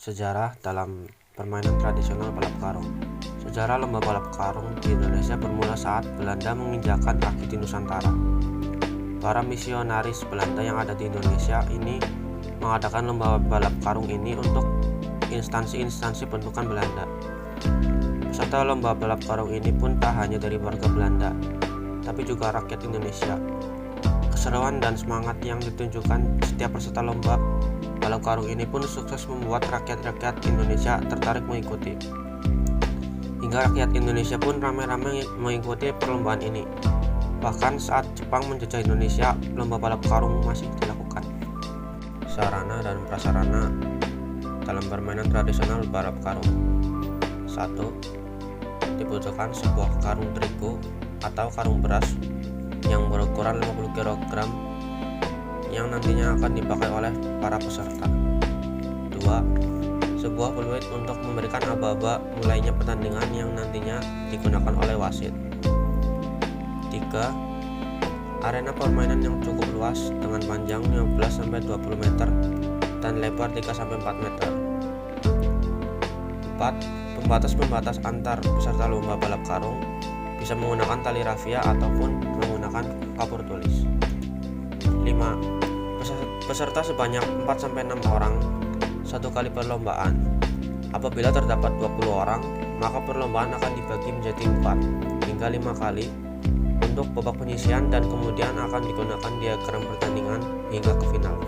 Sejarah dalam permainan tradisional balap karung. Sejarah lomba balap karung di Indonesia bermula saat Belanda menginjakan kaki di Nusantara. Para misionaris Belanda yang ada di Indonesia ini mengadakan lomba balap karung ini untuk instansi-instansi bentukan Belanda. Peserta lomba balap karung ini pun tak hanya dari warga Belanda, tapi juga rakyat Indonesia. Keseruan dan semangat yang ditunjukkan setiap peserta lomba balap karung ini pun sukses membuat rakyat-rakyat Indonesia tertarik mengikuti. Hingga rakyat Indonesia pun ramai-ramai mengikuti perlombaan ini. Bahkan saat Jepang menjajah Indonesia, lomba balap karung masih dilakukan. Sarana dan prasarana dalam permainan tradisional balap karung. 1. Dibutuhkan sebuah karung terigu atau karung beras yang berukuran 50 kg yang nantinya akan dipakai oleh para peserta. 2. Sebuah peluit untuk memberikan aba-aba mulainya pertandingan yang nantinya digunakan oleh wasit. 3. Arena permainan yang cukup luas dengan panjang 15-20 meter dan lebar 3-4 meter. 4. Pembatas-pembatas antar peserta lomba balap karung bisa menggunakan tali rafia ataupun menggunakan kapur tulis. 5. Peserta sebanyak 4-6 orang satu kali perlombaan. Apabila terdapat 20 orang, maka perlombaan akan dibagi menjadi 4 hingga 5 kali untuk babak penyisian dan kemudian akan digunakan diagram pertandingan hingga ke final.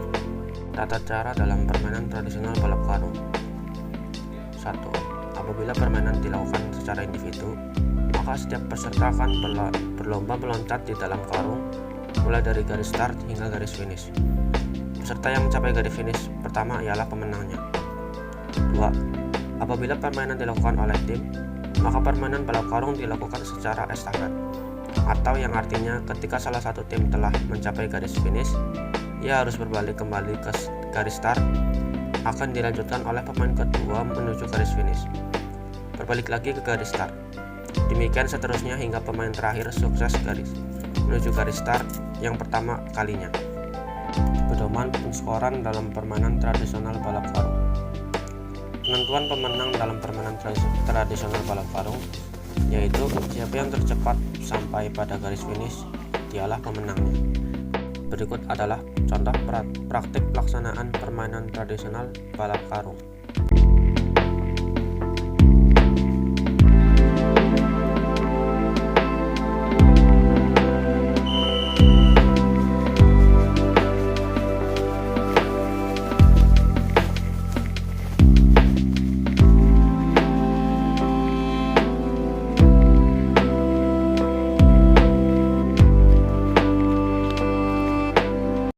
Tata cara dalam permainan tradisional balap karung. 1. Apabila permainan dilakukan secara individu, maka setiap peserta akan berlomba meloncat di dalam karung mulai dari garis start hingga garis finish. Peserta yang mencapai garis finish pertama ialah pemenangnya. 2. Apabila permainan dilakukan oleh tim, maka permainan balap karung dilakukan secara estafet, atau yang artinya ketika salah satu tim telah mencapai garis finish, ia harus berbalik kembali ke garis start, akan dilanjutkan oleh pemain kedua menuju garis finish, berbalik lagi ke garis start. Demikian seterusnya hingga pemain terakhir sukses menuju garis start yang pertama kalinya. Pedoman penskoran dalam permainan tradisional balap karung. Penentuan pemenang dalam permainan tradisional balap karung yaitu siapa yang tercepat sampai pada garis finish, dialah pemenangnya. Berikut adalah contoh praktik pelaksanaan permainan tradisional balap karung.